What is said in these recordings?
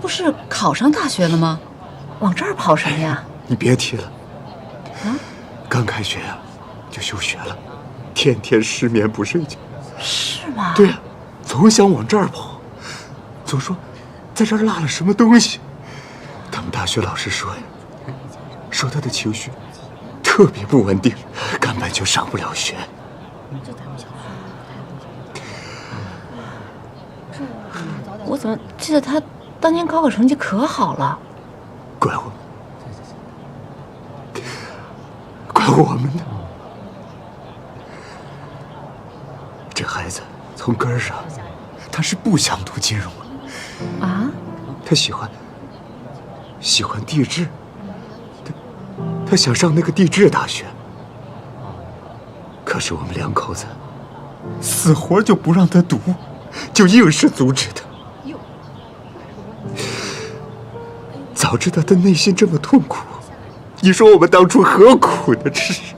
不是考上大学了吗？往这儿跑什么呀？你别提了，啊，刚开学呀，就休学了，天天失眠不睡觉。是吗？对呀，总想往这儿跑，总说在这儿落了什么东西。他们大学老师说呀，说他的情绪特别不稳定，根本就上不了学。我怎么记得他当年高考成绩可好了？怪我们呢。这孩子从根儿上，他是不想读金融啊？他喜欢地质，他想上那个地质大学。可是我们两口子死活就不让他读，就硬是阻止他。早知道他内心这么痛苦，你说我们当初何苦呢？这是。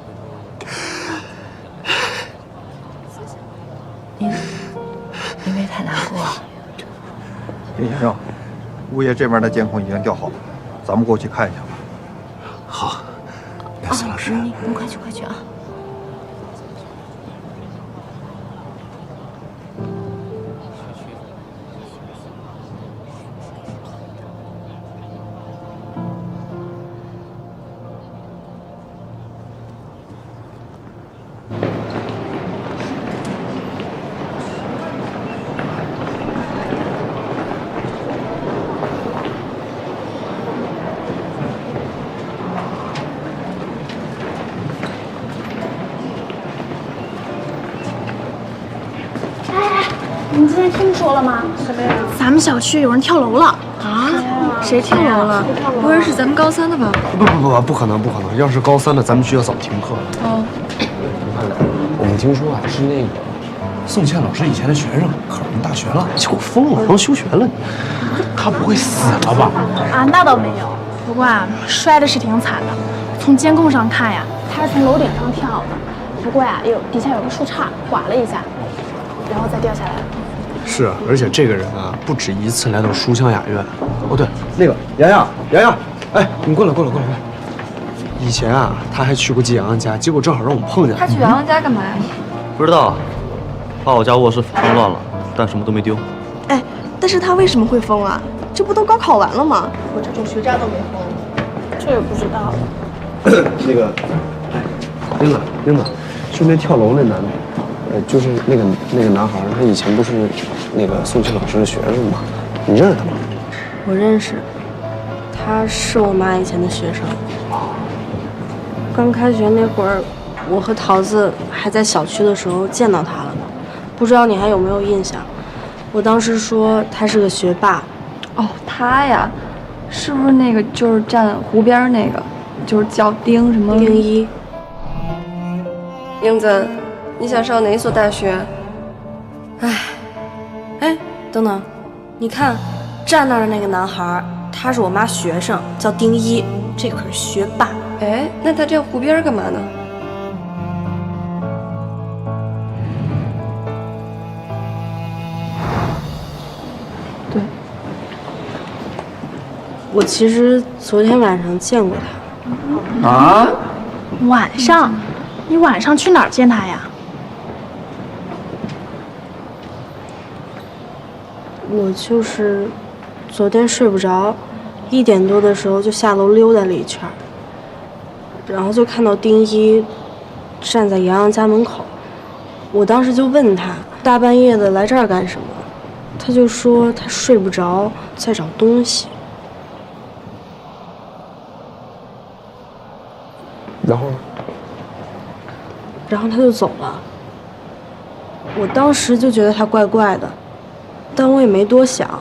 你别太难过。林先生，物业这边的监控已经调好了，咱们过去看一下吧。好，那孙老师，你快去啊！你今天听说了吗？什么呀？咱们小区有人跳楼了啊！谁跳楼了？不会是咱们高三的吧？不可能！要是高三的，咱们学校早停课了。哦，我们听说啊，是那个宋倩老师以前的学生考上大学了，结果疯了，然后休学了。他不会死了吧？啊，那倒没有。不过啊，摔的是挺惨的。从监控上看呀，他是从楼顶上跳的。不过呀，底下有个树杈刮了一下，然后再掉下来了。是啊，而且这个人啊，不止一次来到书香雅苑。哦，对，那个洋洋，哎，你过来。以前啊，他还去过季洋洋家，结果正好让我们碰见了。他去洋洋家干嘛呀？不知道，怕我家卧室脏乱了，但什么都没丢。哎，但是他为什么会疯啊？这不都高考完了吗？我这种学渣都没疯，这也不知道了。那个，英子，就那跳楼那男的，就是那个男孩，他以前不是那个宋庆老师的学生吗？你认识他吗？我认识，他是我妈以前的学生。刚开学那会儿，我和桃子还在小区的时候见到他了呢，不知道你还有没有印象？我当时说他是个学霸。哦，他呀，是不是那个就是站湖边那个，就是叫丁什么？丁一。英子，你想上哪所大学？哎，等等，你看站那儿的那个男孩，他是我妈学生，叫丁一，这可是学霸。哎，那他站湖边干嘛呢？对，我其实昨天晚上见过他。啊？晚上？你晚上去哪儿见他呀？我就是昨天睡不着，1点多的时候就下楼溜达了一圈，然后就看到丁一站在洋洋家门口。我当时就问他，大半夜的来这儿干什么？他就说他睡不着，在找东西。然后他就走了。我当时就觉得他怪怪的，但我也没多想。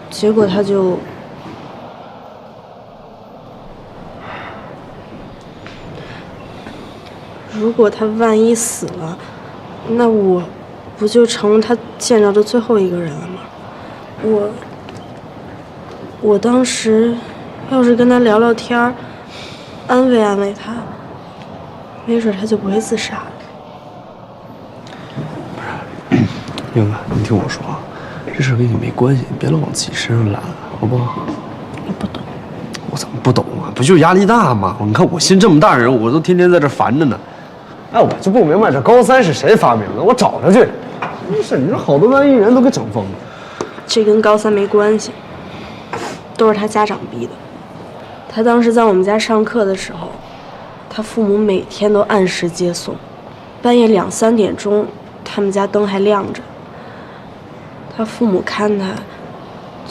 结果他就……如果他万一死了，那我不就成了他见着的最后一个人了吗？我当时要是跟他聊聊天儿，安慰安慰他，没准他就不会自杀了。英子，你听我说啊，这事跟你没关系，你别老往自己身上揽，好不好？你不懂。我怎么不懂啊？不就是压力大吗？你看我心这么大人，我都天天在这烦着呢。哎，我就不明白这高三是谁发明的，我找他去。真是，你说好多班艺人都给整疯了。这跟高三没关系，都是他家长逼的。他当时在我们家上课的时候，他父母每天都按时接送，半夜2、3点钟，他们家灯还亮着。他父母看他，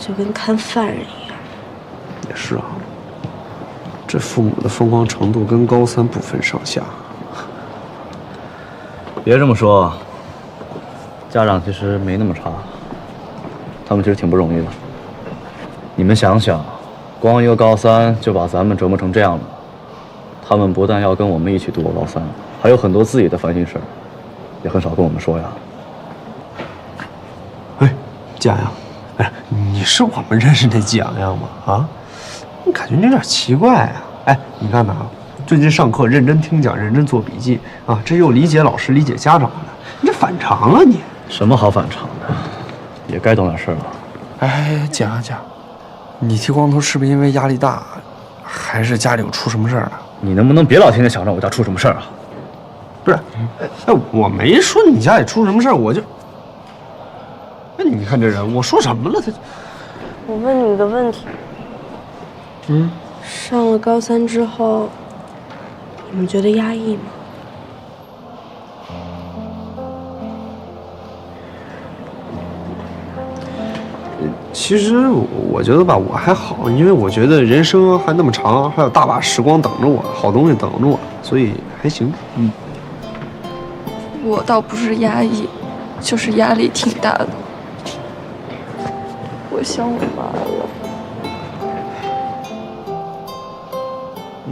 就跟看犯人一样。也是啊，这父母的疯狂程度跟高三不分上下。别这么说，家长其实没那么差，他们其实挺不容易的。你们想想，光一个高三就把咱们折磨成这样了，他们不但要跟我们一起度过高三，还有很多自己的烦心事儿，也很少跟我们说呀。哎，季阳阳，哎，你是我们认识那季阳阳吗？啊，我感觉你有点奇怪啊。哎，你看呐，最近上课认真听讲，认真做笔记啊，这又理解老师、理解家长的，你这反常啊你！什么好反常的？也该懂点事儿了。哎，季阳阳，你剃光头是不是因为压力大，还是家里有出什么事儿了？你能不能别老天天想着我家出什么事儿啊？不是，哎，我没说你家里出什么事儿，我就……那你看这人，我说什么了？他……我问你个问题，上了高三之后，你们觉得压抑吗？其实我觉得吧，我还好，因为我觉得人生还那么长，还有大把时光等着我，好东西等着我，所以还行。我倒不是压抑，就是压力挺大的。我想我妈了。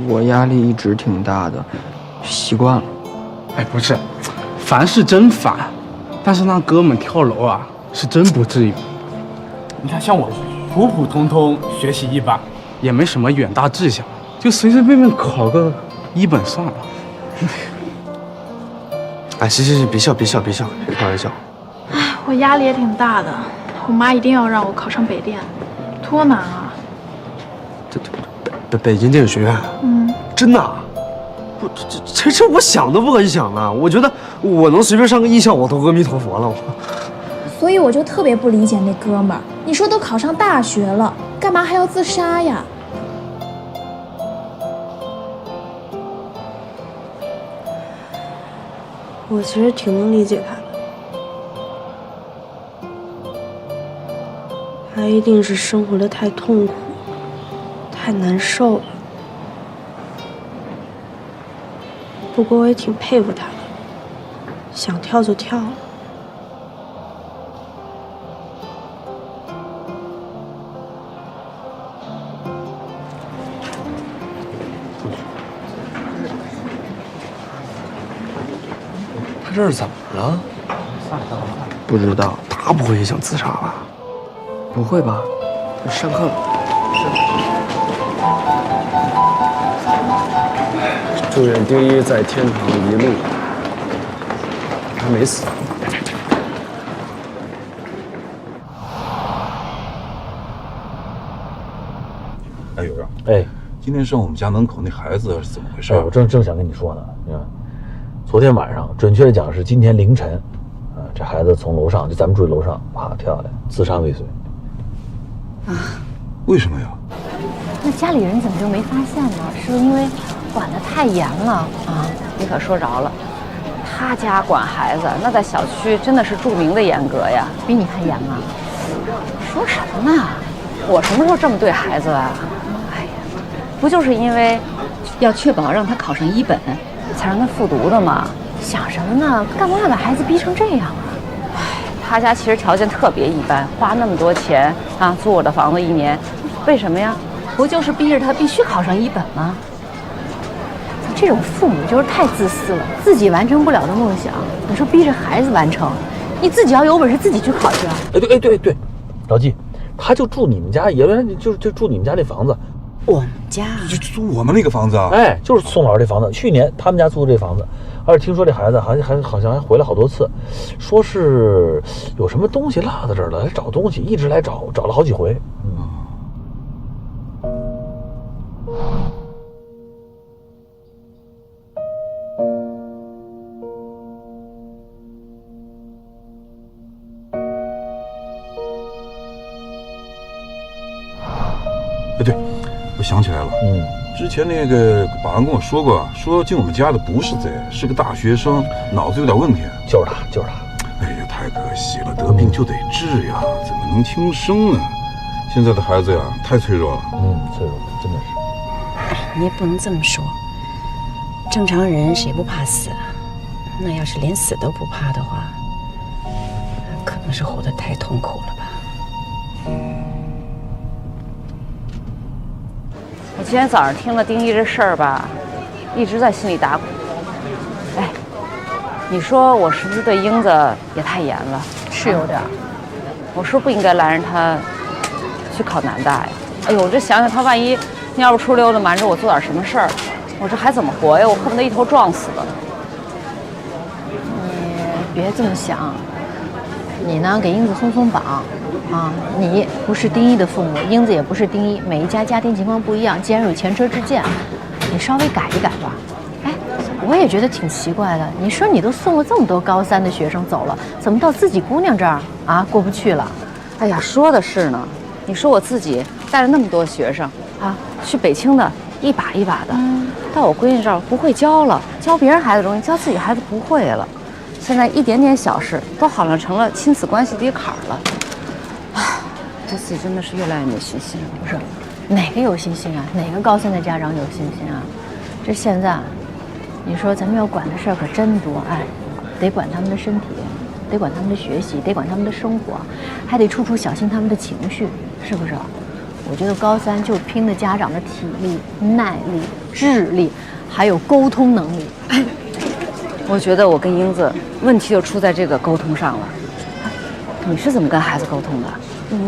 我压力一直挺大的，习惯了。哎，不是，烦是真烦，但是让哥们跳楼啊，是真不至于。你看，像我普普通通学习一般，也没什么远大志向，就随随便便考个1本算了。哎，行，别笑，别开玩笑。唉，我压力也挺大的，我妈一定要让我考上北电，多难啊！北京电影学院，真的？不，这我想都不敢想的。我觉得我能随便上个艺校，我都阿弥陀佛了。所以我就特别不理解那哥们儿，你说都考上大学了，干嘛还要自杀呀？我其实挺能理解他的，他一定是生活的太痛苦，太难受了。不过我也挺佩服他的，想跳就跳了。他这是怎么了？不知道，他不会也想自杀吧？不会吧？上课了。祝愿丁一在天堂一路。还没死。哎，友友，哎，今天上我们家门口那孩子是怎么回事？哎，我正想跟你说呢。你看，昨天晚上，准确的讲是今天凌晨，这孩子从楼上，就咱们住的楼上，啪跳下来，自杀未遂。啊？为什么呀？那家里人怎么就没发现呢？是不是因为管得太严了啊？你可说着了，他家管孩子，那在小区真的是著名的严格呀，比你还严吗？说什么呢？我什么时候这么对孩子啊？哎呀，不就是因为要确保让他考上1本，才让他复读的吗？想什么呢？干嘛要把孩子逼成这样啊？哎，他家其实条件特别一般，花那么多钱啊，租我的房子1年，为什么呀？不就是逼着他必须考上1本吗？这种父母就是太自私了，自己完成不了的梦想，你说逼着孩子完成，你自己要有本事自己去考去啊！哎，对，老季，他就住你们家，原来就住你们家那房子。我们家就租我们那个房子啊？哎，就是宋老师这房子，去年他们家租的这房子，而且听说这孩子好像还回来好多次，说是有什么东西落在这儿了，来找东西，一直来找了好几回。哎，对，我想起来了，之前那个保安跟我说过，说进我们家的不是贼，是个大学生，脑子有点问题。就是他。哎呀，太可惜了，得病就得治呀，怎么能轻生呢？现在的孩子呀，太脆弱了。脆弱，真的是。哎，你也不能这么说。正常人谁不怕死啊？那要是连死都不怕的话，可能是活得太痛苦了吧。我今天早上听了丁一这事儿吧，一直在心里打鼓。哎，你说我是不是对英子也太严了？是有点。我是不是不应该拦着她去考南大呀？哎呦，我这想想，她万一蔫不出溜的瞒着我做点什么事儿，我这还怎么活呀？我恨不得一头撞死了。你别这么想，你呢给英子松松绑。啊，你不是丁一的父母，英子也不是丁一，每一家家庭情况不一样，既然有前车之鉴，你稍微改一改吧。哎，我也觉得挺奇怪的，你说你都送了这么多高3的学生走了，怎么到自己姑娘这儿啊过不去了？哎呀，说的是呢，你说我自己带了那么多学生啊，去北京的一把一把的，到我闺女这儿不会教了，教别人孩子容易，教自己孩子不会了。现在一点点小事都好像成了亲子关系的一个坎儿了。对自己真的是越来越没信心了。不是，哪个有信心啊？哪个高3的家长有信心啊？这现在，你说咱们要管的事儿可真多，哎，得管他们的身体，得管他们的学习，得管他们的生活，还得处处小心他们的情绪，是不是？我觉得高3就拼的家长的体力、耐力、智力，还有沟通能力。我觉得我跟英子问题就出在这个沟通上了。你是怎么跟孩子沟通的？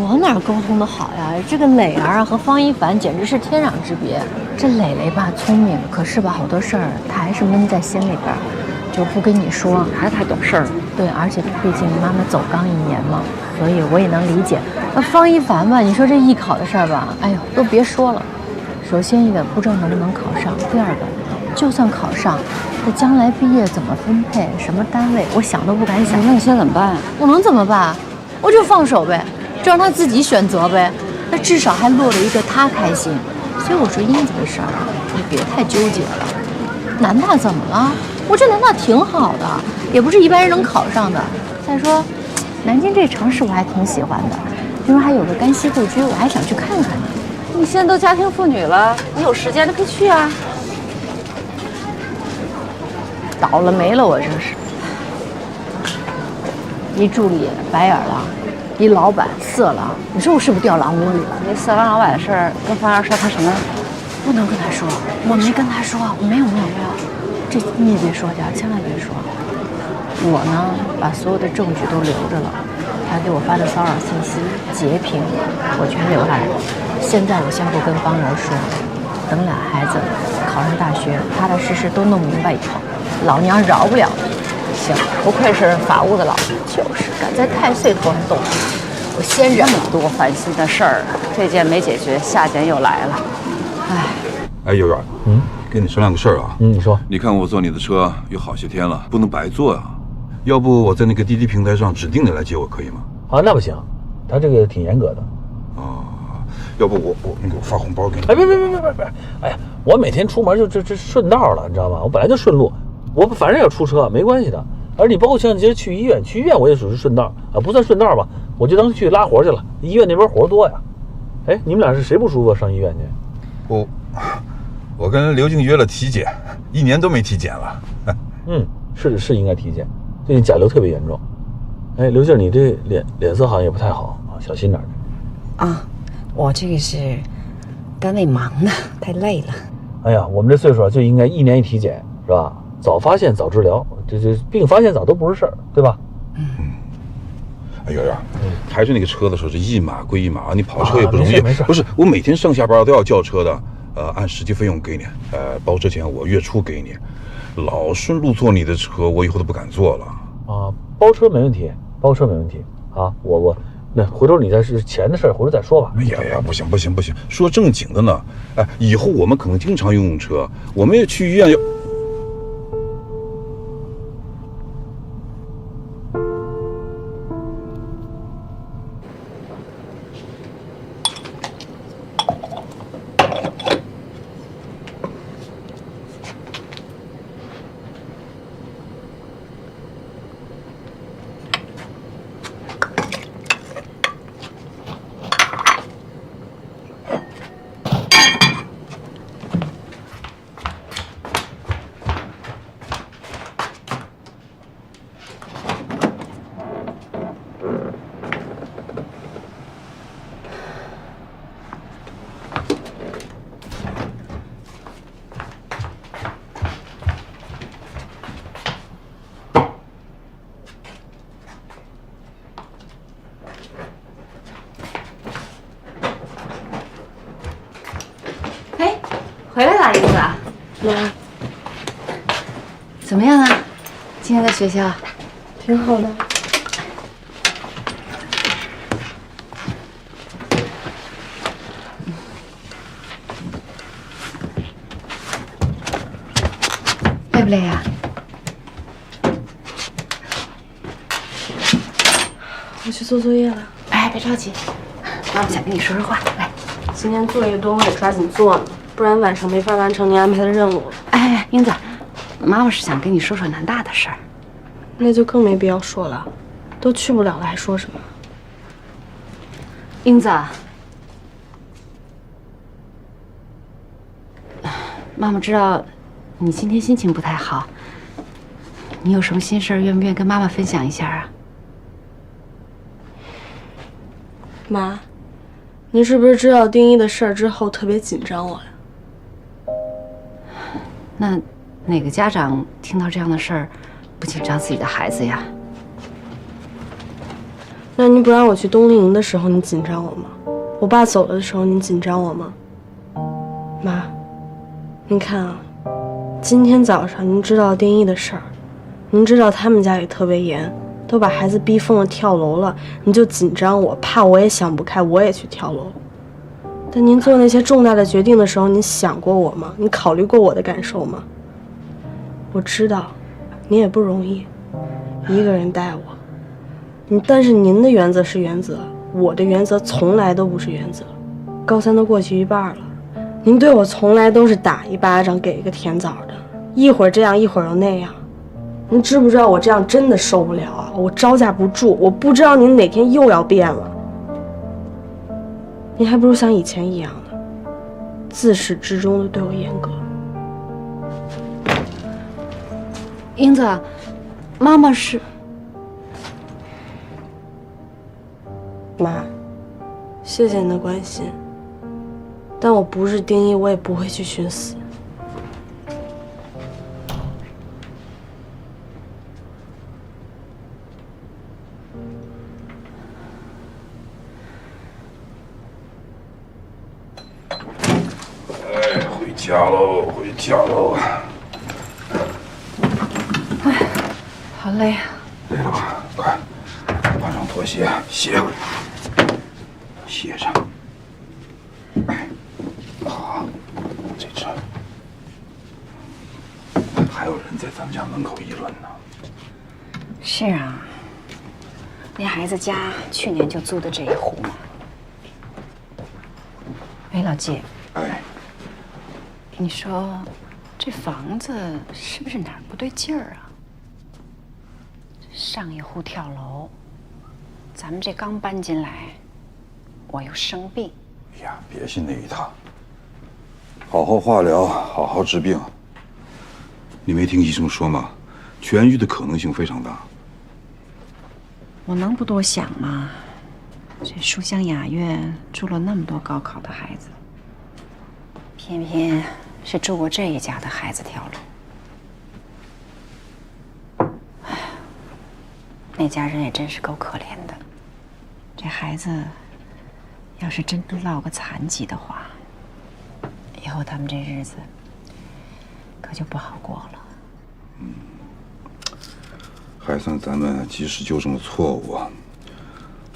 我哪沟通的好呀？这个磊儿啊和方一凡简直是天壤之别。这磊磊吧聪明，可是吧好多事儿他还是闷在心里边，就不跟你说，还是太懂事儿了。对，而且毕竟妈妈走刚1年嘛，所以我也能理解。那方一凡吧，你说这艺考的事儿吧，哎呦都别说了。首先一个不知道能不能考上，第二个就算考上，这将来毕业怎么分配，什么单位，我想都不敢想。那你现在怎么办啊？我能怎么办？我就放手呗。就让他自己选择呗，那至少还落了一个他开心。所以我说英子的事儿，你别太纠结了。南大怎么了？我这南大挺好的，也不是一般人能考上的。再说，南京这城市我还挺喜欢的，听说还有个甘溪故居，我还想去看看呢。你现在都家庭妇女了，你有时间就可以去啊。倒了霉了，我这是。一助理白眼了。一老板色狼，你说我是不是掉狼窝里了？那色狼老板的事儿跟方圆说他什么？不能跟他说，我没跟他说，没有，这你也别说去，千万别说。我呢，把所有的证据都留着了，他给我发的骚扰信息截屏，我全留下来。现在我先不跟方圆说，等俩孩子考上大学，踏踏实实都弄明白以后，老娘饶不了你。行，不愧是法务的老婆，就是敢在太岁头上动手。我先忍了。多烦心的事儿，这件没解决，下件又来了。哎，幼儿，跟你商量个事儿啊。你说。你看我坐你的车有好些天了，不能白坐啊。要不我在那个滴滴平台上指定的来接我，可以吗？啊，那不行，他这个挺严格的。要不你给我发红包给你。哎，别，哎呀，我每天出门就这顺道了，你知道吗？我本来就顺路，我反正要出车，没关系的。而你包括像今儿去医院我也属于顺道啊，不算顺道吧，我就当去拉活去了。医院那边活多呀。哎，你们俩是谁不舒服上医院去？我跟刘静约了体检，1年都没体检了。是应该体检，最近甲流特别严重。哎，刘静，你这脸色好像也不太好啊，小心点啊。我这个是单位忙呢，太累了。哎呀，我们这岁数就应该1年一体检，是吧？早发现早治疗，这病发现早都不是事儿，对吧？哎，圆圆，开着那个车的时候是一码归一码，你跑车也不容易。没事。不是，我每天上下班都要叫车的，按实际费用给你，包车钱我月初给你。老顺路坐你的车，我以后都不敢坐了。啊，包车没问题，包车没问题啊！那回头你再是钱的事儿，回头再说吧。哎呀，不行，说正经的呢。哎，以后我们可能经常用车，我们也去医院要。回来了，英子。妈，怎么样啊？今天在学校？挺好的。累不累呀？我去做作业了。哎，别着急，妈妈想跟你说说话。来，今天作业多，我得抓紧做呢。不然晚上没法完成您安排的任务了。哎，英子，妈妈是想跟你说说南大的事儿。那就更没必要说了，都去不了了，还说什么？英子，妈妈知道你今天心情不太好，你有什么心事儿，愿不愿意跟妈妈分享一下啊？妈，您是不是知道丁一的事儿之后特别紧张我呀？那哪个家长听到这样的事儿，不紧张自己的孩子呀？那您不让我去冬令营的时候，您紧张我吗？我爸走了的时候，您紧张我吗？妈，您看啊，今天早上您知道丁一的事儿，您知道他们家里特别严，都把孩子逼疯了跳楼了，您就紧张我，怕我也想不开，我也去跳楼。但您做那些重大的决定的时候，您想过我吗？你考虑过我的感受吗？我知道，您也不容易，一个人带我。但是您的原则是原则，我的原则从来都不是原则。高三都过去一半了，您对我从来都是打一巴掌给一个甜枣的，一会儿这样一会儿又那样。您知不知道我这样真的受不了啊？我招架不住，我不知道您哪天又要变了。您还不如像以前一样的，自始至终的对我严格。英子，妈妈是……妈，谢谢你的关心，但我不是丁一，我也不会去寻死。回家喽，回家喽！哎，好累啊！累了吧？快，换上拖鞋，歇会儿，歇上。哎，好，这车。还有人在咱们家门口议论呢。是啊，那孩子家去年就租的这一户嘛。哎，老季。哎。你说，这房子是不是哪儿不对劲儿啊？上一户跳楼，咱们这刚搬进来，我又生病。哎呀，别信那一套。好好化疗，好好治病。你没听医生说吗？痊愈的可能性非常大。我能不多想吗？这书香雅苑住了那么多高考的孩子，偏偏是住过这一家的孩子跳楼。哎呀，那家人也真是够可怜的。这孩子要是真落个残疾的话，以后他们这日子可就不好过了。还算咱们及时纠正了错误。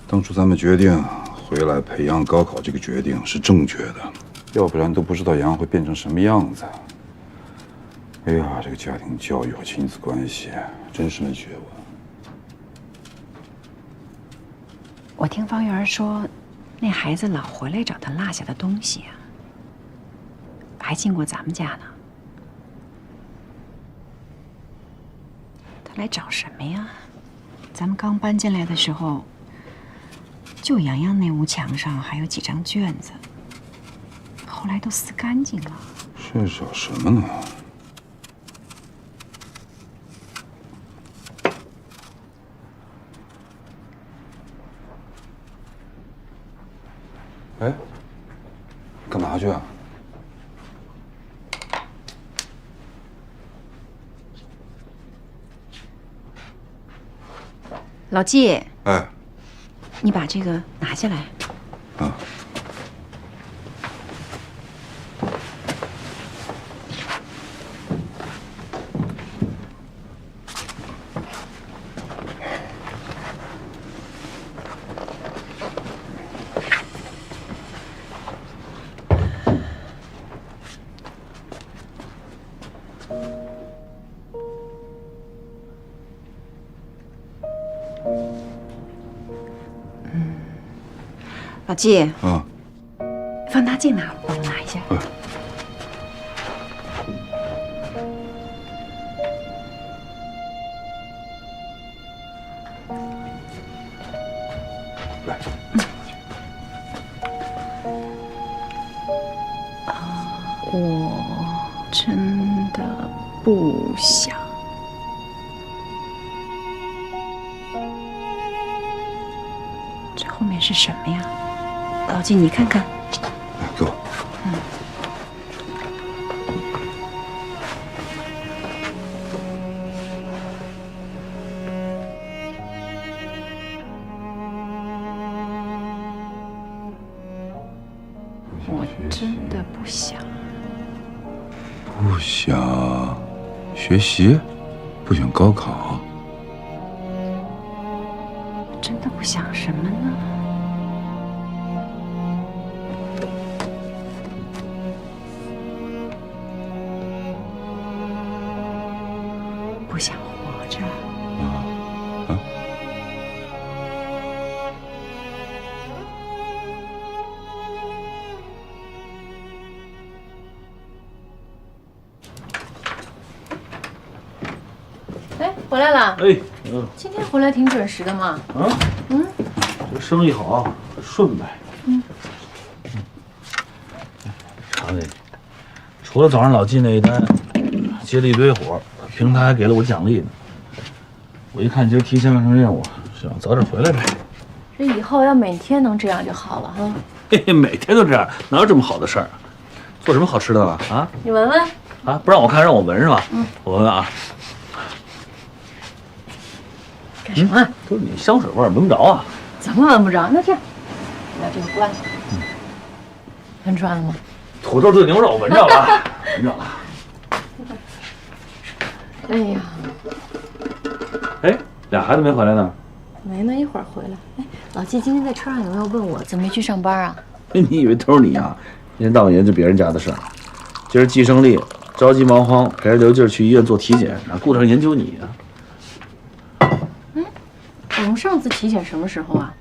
当初咱们决定回来培养高考这个决定是正确的，要不然都不知道杨会变成什么样子。哎呀，这个家庭教育和亲子关系真是门学问。我听方圆说，那孩子老回来找他落下的东西啊，还进过咱们家呢。他来找什么呀？咱们刚搬进来的时候，就洋洋那屋墙上还有几张卷子，后来都撕干净了。是找什么呢？哎，干嘛去啊？老纪，哎，你把这个拿下来。啊。老纪，啊，放大镜拿，帮我拿一下。来，我真的不想。这后面是什么呀？老纪，你看看。来，给我。我真的不想。不想学习，不想高考。真的不想什么呢？不想活着。哎，回来了。哎，今天回来挺准时的嘛。啊，这生意好，顺呗。查这，除了早上老纪那一单，接了一堆活，平台还给了我奖励呢。我一看今儿提前完成任务，想早点回来呗。这以后要每天能这样就好了哈。嘿嘿，每天都这样，哪有这么好的事儿？做什么好吃的啊？啊？你闻闻。啊，不让我看，让我闻是吧？我闻闻啊。干什么？都是你香水味儿，闻不着啊。怎么闻不着？那这样，把这个关了。闻出来了吗？土豆炖牛肉闻着了，闻着了。哎呀，哎，俩孩子没回来呢。没呢，一会儿回来。哎，老纪今天在车上有没有问我怎么没去上班啊？你以为都是你啊？一天到晚研究别人家的事儿。今儿计生力着急忙慌，给人刘劲儿去医院做体检，哪顾得上研究你啊？我们上次体检什么时候啊？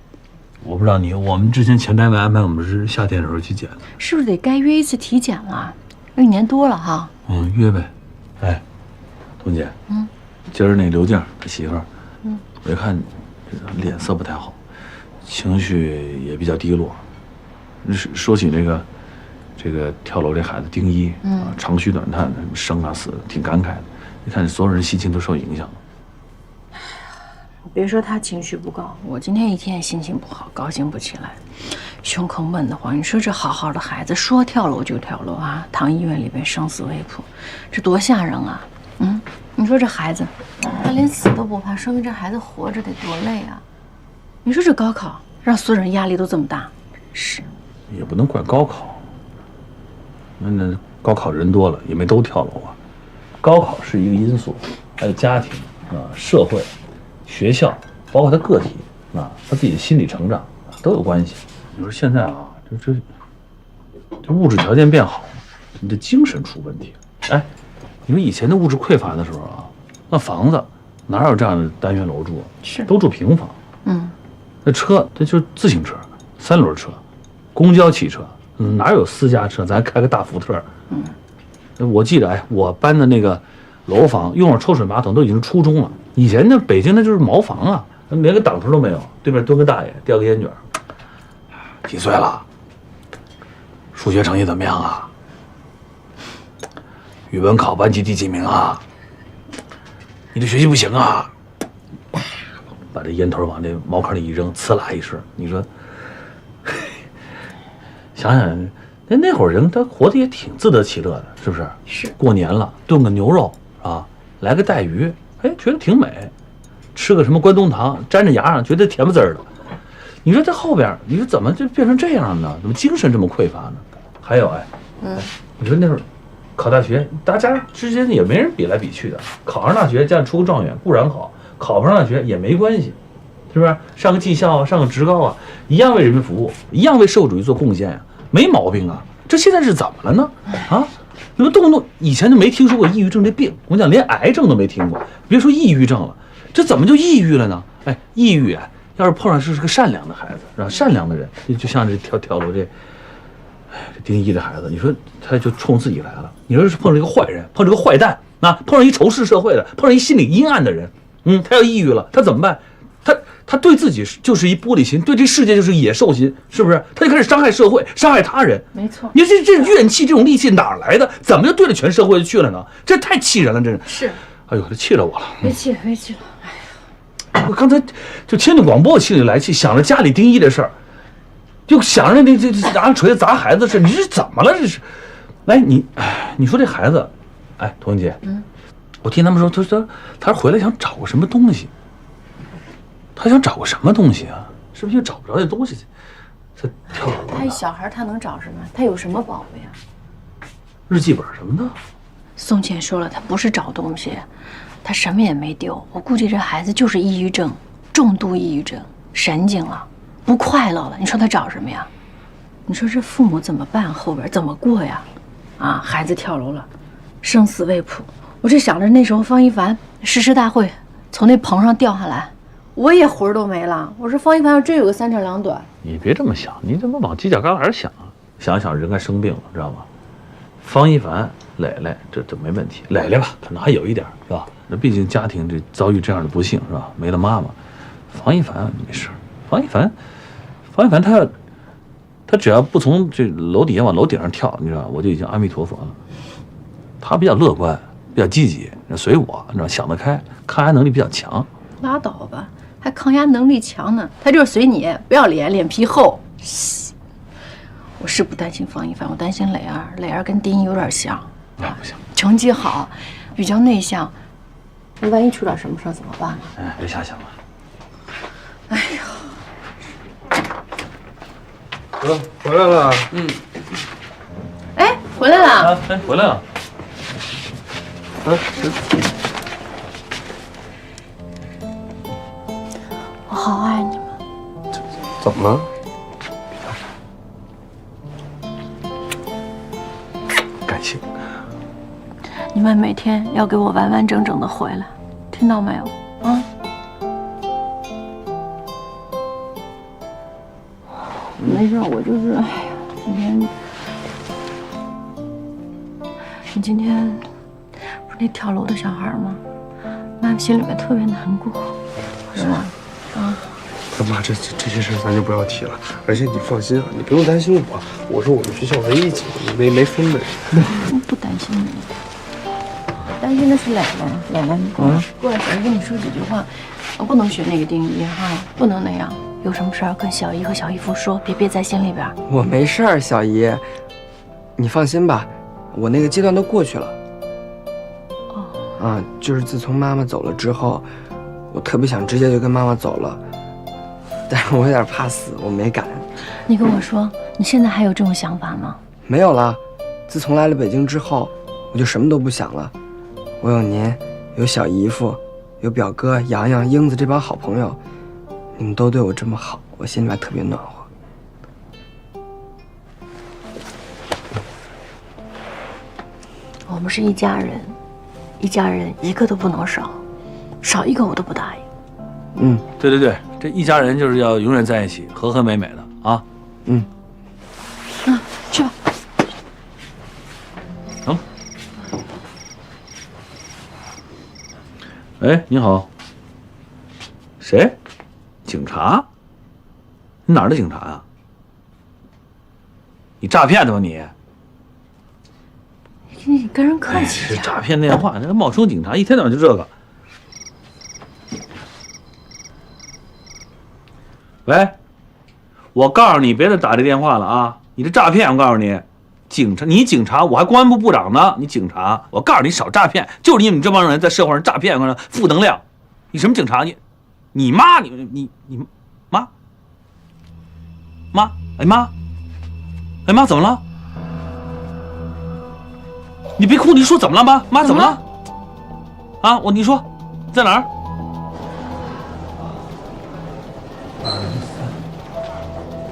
我不知道你，我们之前前单位安排我们是夏天的时候去检的。是不是得该约一次体检了？1年多了哈。约呗。哎，童姐，今儿那刘静他媳妇儿，我一看这脸色不太好，情绪也比较低落。说起这个跳楼这孩子丁一，长吁短叹的，生啊死，挺感慨的。你看所有人心情都受影响了。别说他情绪不高，我今天一天也心情不好，高兴不起来，胸口闷得慌。你说这好好的孩子，说跳楼就跳楼啊，躺医院里边生死未卜，这多吓人啊！你说这孩子，他连死都不怕，说明这孩子活着得多累啊！你说这高考让所有人压力都这么大，是也不能怪高考，那高考人多了也没都跳楼啊，高考是一个因素，还有家庭社会、学校，包括他个体他自己的心理成长都有关系。你说现在啊，这物质条件变好，你的精神出问题。哎，你说以前的物质匮乏的时候啊，那房子哪有这样的单元楼住？是都住平房。那车这就是自行车、3轮车、公交汽车，哪有私家车？咱开个大福特。我记得我搬的那个楼房用上抽水马桶都已经是初中了。以前那北京那就是茅房啊，连个挡头都没有，对面蹲个大爷叼个烟卷。几岁了？数学成绩怎么样啊？语文考班级第几名啊？你这学习不行啊！把这烟头往这茅坑里一扔，呲啦一声。你说，想想那会儿人他活得也挺自得其乐的，是不是？是。过年了，炖个牛肉啊，来个带鱼，觉得挺美。吃个什么关东糖，粘着牙上，觉得甜不滋儿的。你说这后边，你说怎么就变成这样呢？怎么精神这么匮乏呢？还有你说那会儿考大学，大家之间也没人比来比去的。考上大学，家里出个状元固然好，考不上大学也没关系，是不是？上个技校啊，上个职高啊，一样为人民服务，一样为社会主义做贡献呀，没毛病啊。这现在是怎么了呢？啊，你们动不动以前就没听说过抑郁症这病，我讲连癌症都没听过，别说抑郁症了，这怎么就抑郁了呢？抑郁要是碰上是个善良的孩子，是吧？善良的人，就像这跳楼这丁一这孩子，你说他就冲自己来了。你说是碰上一个坏人，碰上一个坏蛋碰上一仇视社会的，碰上一心理阴暗的人，他要抑郁了，他怎么办？他对自己就是一玻璃心，对这世界就是野兽心，是不是？他就开始伤害社会，伤害他人。没错。你说这怨气、这种戾气哪来的？怎么就对着全社会就去了呢？这太气人了，真是。是。哎呦，这气了我了。别气了，别气了。我刚才就听着广播，我心里来气，想着家里丁一的事儿，就想着这拿锤子砸孩子的事，你这怎么了？这是，你说这孩子，童姐，我听他们说，他回来想找个什么东西，他想找个什么东西啊？是不是就找不着这东西？他跳楼了。他一小孩，他能找什么？他有什么宝贝啊？日记本什么的。宋茜说了，他不是找东西。他什么也没丢，我估计这孩子就是抑郁症，重度抑郁症，神经了，不快乐了。你说他找什么呀？你说这父母怎么办？后边怎么过呀？孩子跳楼了，生死未卜。我这想着那时候方一凡誓师大会从那棚上掉下来，我也魂都没了。我说方一凡要真有个3长2短，你别这么想，你怎么往犄角旮旯想啊？想一想人该生病了，知道吗？方一凡、磊磊这没问题，磊磊吧可能还有一点，是吧？那毕竟家庭这遭遇这样的不幸，是吧？没了妈妈。方一凡没事，方一凡他只要不从这楼底下往楼顶上跳，你知道，我就已经阿弥陀佛了。他比较乐观，比较积极，随我，你知道，想得开，抗压能力比较强。拉倒吧，还抗压能力强呢。他就是随你，不要脸，脸皮厚。我是不担心方一凡，我担心磊儿。磊儿跟丁一有点像，不行，成绩好，比较内向。那万一出点什么事怎么办呢？别瞎想了。哎呀，回来了。回来了。回来了。我好爱你们。怎么了？感谢。你们每天要给我完完整整的回来，听到没有？没事，我就是，你今天不是那跳楼的小孩吗？妈妈心里面特别难过，是吗？大妈，这些事咱就不要提了。而且你放心啊，你不用担心我是我们学校唯一几个没分的人。我不担心你，担心的是磊磊。磊磊，你过来，小姨跟你说几句话。我不能学那个丁一哈，不能那样。有什么事儿跟小姨和小姨夫说，别憋在心里边。我没事儿，小姨，你放心吧，我那个阶段都过去了。就是自从妈妈走了之后，我特别想直接就跟妈妈走了，但是我有点怕死，我没敢。你跟我说，你现在还有这种想法吗？没有了，自从来了北京之后，我就什么都不想了。我有您，有小姨夫，有表哥洋洋、英子这帮好朋友，你们都对我这么好，我心里还特别暖和。我们是一家人，一家人一个都不能少，少一个我都不答应。对对对，这一家人就是要永远在一起，和和美美的啊。去吧。行。哎，你好。谁？警察？你哪儿的警察啊？你诈骗的吧你？你跟人客气是诈骗电话，那冒充警察，一天到晚就这个。喂，我告诉你，别再打这电话了啊！你这诈骗，我告诉你，你警察，我还公安部部长呢，你警察，我告诉你少诈骗，就是因为你这帮人在社会上诈骗，负能量。你什么警察？你妈，你妈，哎妈，怎么了？你别哭，你说怎么了妈？妈怎么了？啊，你说在哪儿？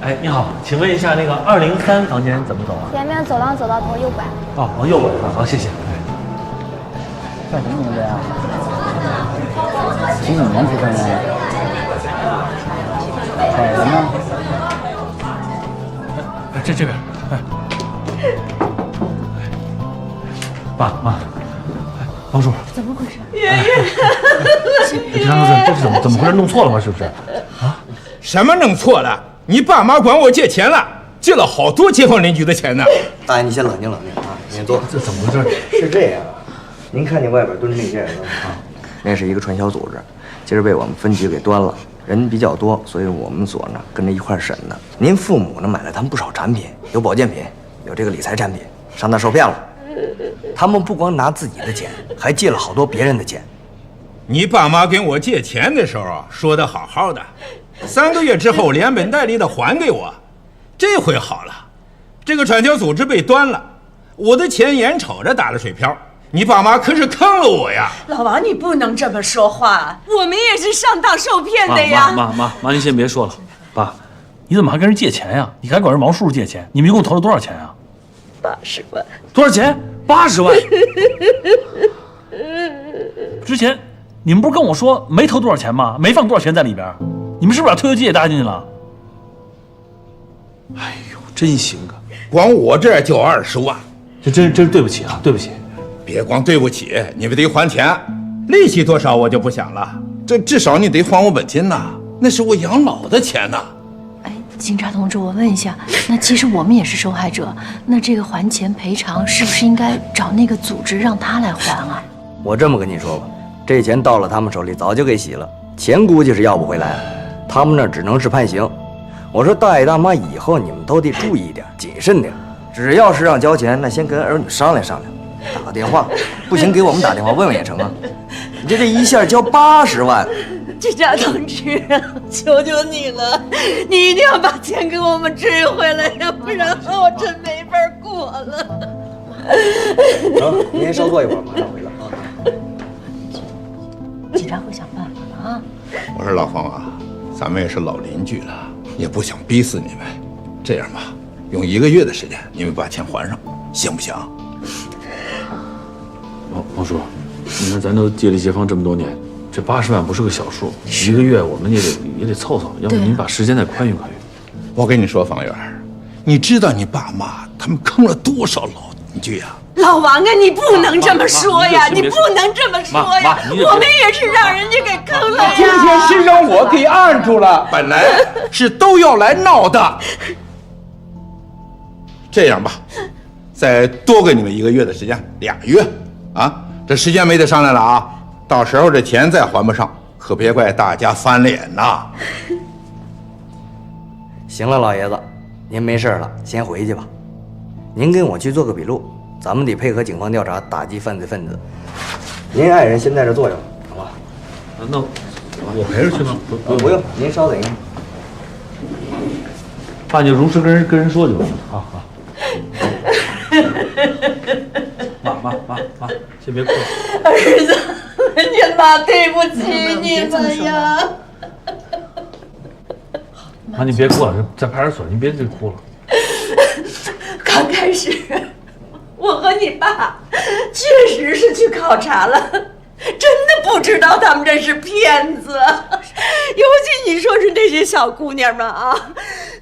哎，你好，请问一下那个203房间怎么走啊？前面走廊走到头右拐。哦，往右拐啊，好，谢谢。叫什么名字呀？几几年出生的？好人呢？这边，爸妈，帮叔，怎么回事？爷爷，这张这是怎么回事？弄错了吗？是不是？啊？什么弄错了？你爸妈管我借钱了，借了好多街坊邻居的钱呢。大爷，你先冷静冷静啊，您坐。这怎么回事？是这样，您看见外边蹲着那些人了吗？啊，那是一个传销组织，今儿被我们分局给端了，人比较多，所以我们所呢跟着一块审的。您父母呢买了他们不少产品，有保健品，有这个理财产品，上当受骗了。他们不光拿自己的钱，还借了好多别人的钱。你爸妈跟我借钱的时候说的好好的，3个月之后连本带利的还给我，这回好了，这个传销组织被端了，我的钱眼瞅着打了水漂，你爸妈可是坑了我呀！老王，你不能这么说话，我们也是上当受骗的呀！妈，您先别说了，爸，你怎么还跟人借钱呀？你还管人王叔叔借钱？你们一共投了多少钱啊？80万。多少钱？80万。之前你们不是跟我说没投多少钱吗？没放多少钱在里边？你们是不是把退休金也搭进去了？哎呦，真行啊！光我这儿就20万，这真是对不起啊，对不起。别光对不起，你们得还钱，利息多少我就不想了，这至少你得还我本金呐，那是我养老的钱呐。警察同志，我问一下，那其实我们也是受害者，那这个还钱赔偿是不是应该找那个组织让他来还啊？我这么跟你说吧，这钱到了他们手里早就给洗了，钱估计是要不回来了，他们那只能是判刑。我说大爷大妈，以后你们都得注意一点，谨慎点，只要是让交钱，那先跟儿女商量商量，打个电话，不行给我们打电话问问也成啊。你这一下交80万。警察同志，求求你了，你一定要把钱给我们追回来呀，不然我真没法过了。行，您先稍坐一会儿，马上回来啊。警察会想办法的啊。我说老方啊，咱们也是老邻居了，也不想逼死你们。这样吧，用1个月的时间，你们把钱还上，行不行？王叔，你看咱都借力街坊这么多年，这80万不是个小数，1个月我们也得凑凑，要不您把时间再宽裕宽裕。我跟你说，方圆，你知道你爸妈他们坑了多少老邻居呀？老王啊，你不能这么说呀！你不能这么说呀！我们也是让人家给坑了呀！今天是让我给按住了，本来是都要来闹的。这样吧，再多给你们1个月的时间，2月啊，这时间没得商量了啊！到时候这钱再还不上，可别怪大家翻脸呐！行了，老爷子，您没事了，先回去吧。您跟我去做个笔录，咱们得配合警方调查，打击犯罪分子。您爱人先在这坐着，好吧？那我陪着去吗？不用，您稍等一下。爸，你就如实跟人说就完了啊啊！妈，先别哭。儿子，你妈，对不起你们呀！妈，你别哭了，在派出所，你别哭了。刚开始，我和你爸确实是去考察了，真的不知道他们这是骗子。尤其你说是那些小姑娘们啊，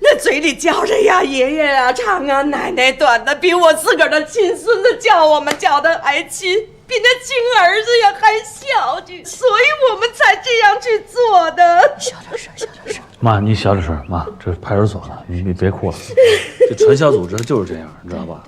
那嘴里叫着呀爷爷呀长啊奶奶短的，比我自个儿的亲孙子叫我们叫的还亲，比那亲儿子呀还小句，所以我们才这样去做的。小点声，小点声。妈，你小点声，妈，这是派出所呢，你别哭了。这传销组织就是这样，你知道吧？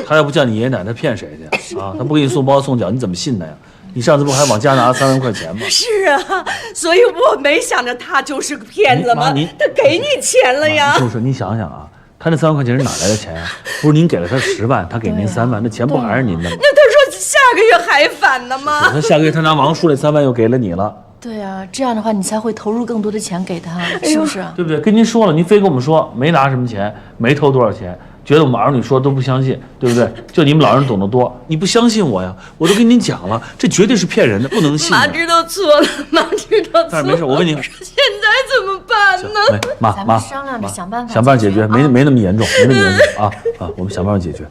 他要不叫你爷爷奶奶骗谁去啊？他不给你送包送饺，你怎么信他呀？你上次不还往家拿了3万块钱吗？是啊，所以我没想着他就是个骗子嘛，他给你钱了呀。就是你想想啊，他那3万块钱是哪来的钱呀？不是您给了他10万，他给您3万，那钱不还是您的吗？那他说下个月还返呢吗？他下个月他拿王叔那3万又给了你了。对啊，这样的话你才会投入更多的钱给他，是不是？对不对？跟您说了，您非跟我们说没拿什么钱，没投多少钱，觉得我们儿女说都不相信，对不对？就你们老人懂得多，你不相信我呀？我都跟您讲了，这绝对是骗人的，不能信。妈知道错了，妈知道错了。但是没事，我问你，现在怎么办呢？妈，商量着想办法，想办法解决，没那么严重，没那么严重啊！我们想办法解决。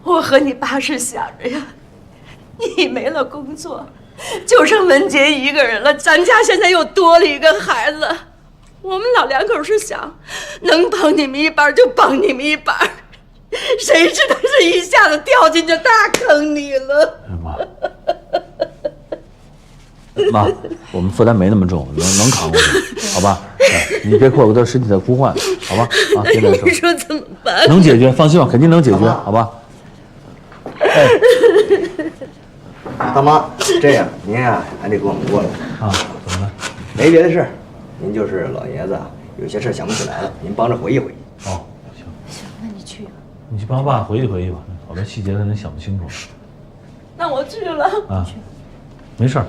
我和你爸是想着呀，你没了工作，就剩文杰一个人了，咱家现在又多了一个孩子，我们老两口是想能帮你们一把就帮你们一把，谁知道这一下子掉进这大坑里了。妈，我们负担没那么重，能扛过去，好吧？你别哭，我这身体在呼唤，好吧？啊，别难受。你说怎么办？能解决，放心吧，肯定能解决，好吧？哎，大妈，这样您呀还得跟我们过来啊？怎么了？没别的事，您就是老爷子啊，有些事想不起来了，您帮着回忆回忆。哦，行，那你去吧。你去帮爸回忆回忆吧，好多细节他能想不清楚。那我去了。啊，没事儿，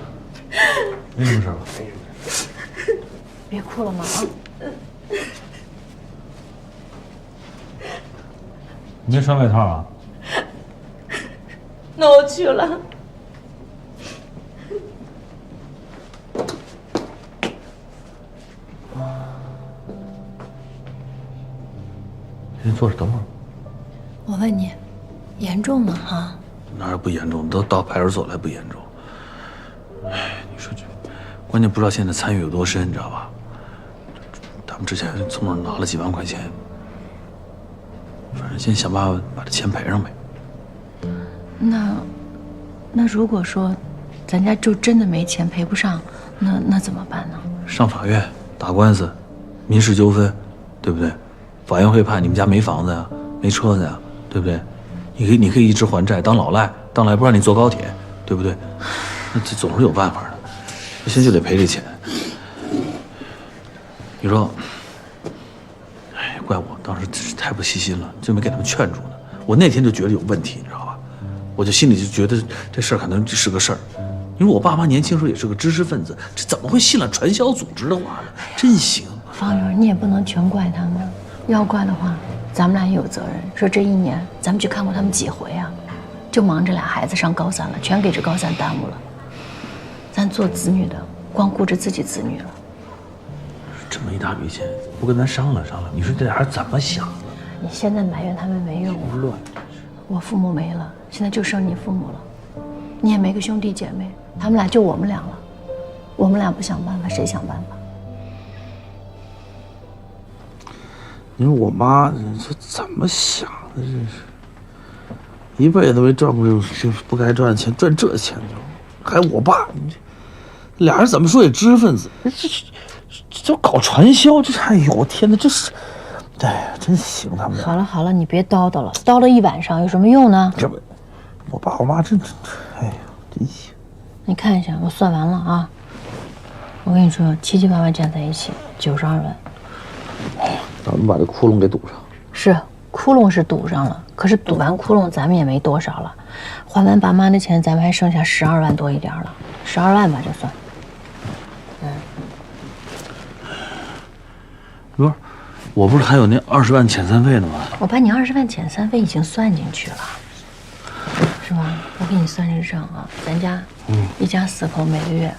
没什么事儿吧？别哭了嘛啊！你没穿外套啊？那我去了。先坐着等会儿。我问你，严重吗？哈？哪有不严重？都到派出所来不严重。哎，你说这，关键不知道现在参与有多深，你知道吧？他们之前从那儿拿了几万块钱，反正先想办法把这钱赔上呗。那如果说咱家就真的没钱赔不上，那怎么办呢？上法院打官司，民事纠纷，对不对？法院会判你们家没房子呀，没车子呀，对不对？你可以一直还债，当老赖不让你坐高铁，对不对？那这总是有办法的。现在就得赔这钱。你说，哎，怪我当时真是太不细心了，就没给他们劝住呢。我那天就觉得有问题，你知道吧？我就心里就觉得这事儿可能是个事儿。因为我爸妈年轻时候也是个知识分子，这怎么会信了传销组织的话呢？真行。方宇，你也不能全怪他们，要怪的话，咱们俩也有责任。说这1年，咱们去看过他们几回啊？就忙着俩孩子上高3了，全给这高3耽误了。咱做子女的，光顾着自己子女了。这么一大笔钱，不跟咱商量商量，你说这俩人怎么想的？你现在埋怨他们没用啊！乱，我父母没了，现在就剩你父母了，你也没个兄弟姐妹，他们俩就我们俩了，我们俩不想办法，谁想办法？你说我妈这怎么想的？这是一辈子没赚过这不该赚的钱，赚这钱就还我爸，你这俩人怎么说也知识分子，这搞传销，这哎呦我天哪，这是，哎呀，真行他们俩。好了，你别叨叨了，叨叨一晚上有什么用呢？这不，我爸我妈真，哎呀，真行。你看一下，我算完了啊，我跟你说，7、8万加在一起92万。咱们把这窟窿给堵上。是，窟窿是堵上了，可是堵完窟窿咱们也没多少了，还完爸妈的钱，咱们还剩下12万多一点了，12万吧，就算。我不是还有那20万遣散费呢吗？我把你20万遣散费已经算进去了。是吧？我给你算这个账啊，咱家一家4口每个月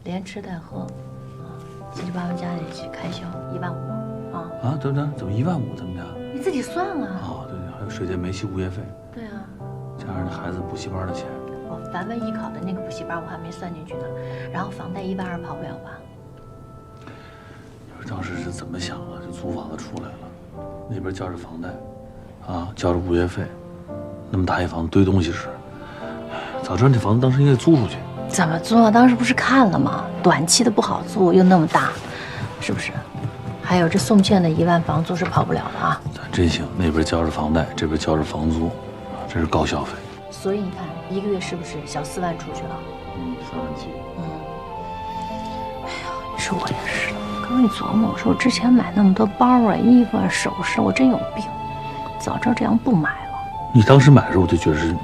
连吃带喝，7、8万加在一起开销15000啊。啊，怎么15000咱们家？你自己算啊。哦，对，还有水电煤气物业费。对啊。加上孩子补习班的钱。哦，凡文艺考的那个补习班我还没算进去呢，然后房贷12000跑不了吧？当时是怎么想啊？这租房子出来了，那边交着房贷，啊，交着物业费，那么大一房子堆东西使。早知道这房子当时应该租出去。怎么租啊？当时不是看了吗？短期的不好租，又那么大，是不是？还有这宋倩的1万房租是跑不了的啊。咱真行，那边交着房贷，这边交着房租，这是高消费。所以你看，一个月是不是小4万出去了？3万7。哎呀，你说我也是。刚一琢磨，我说我之前买那么多包啊、衣服啊、首饰，我真有病。早知道这样不买了。你当时买的时候，我就觉得行，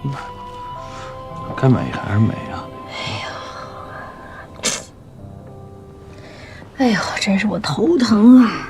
你买吧，该美还是美啊。哎呦，真是我头疼啊！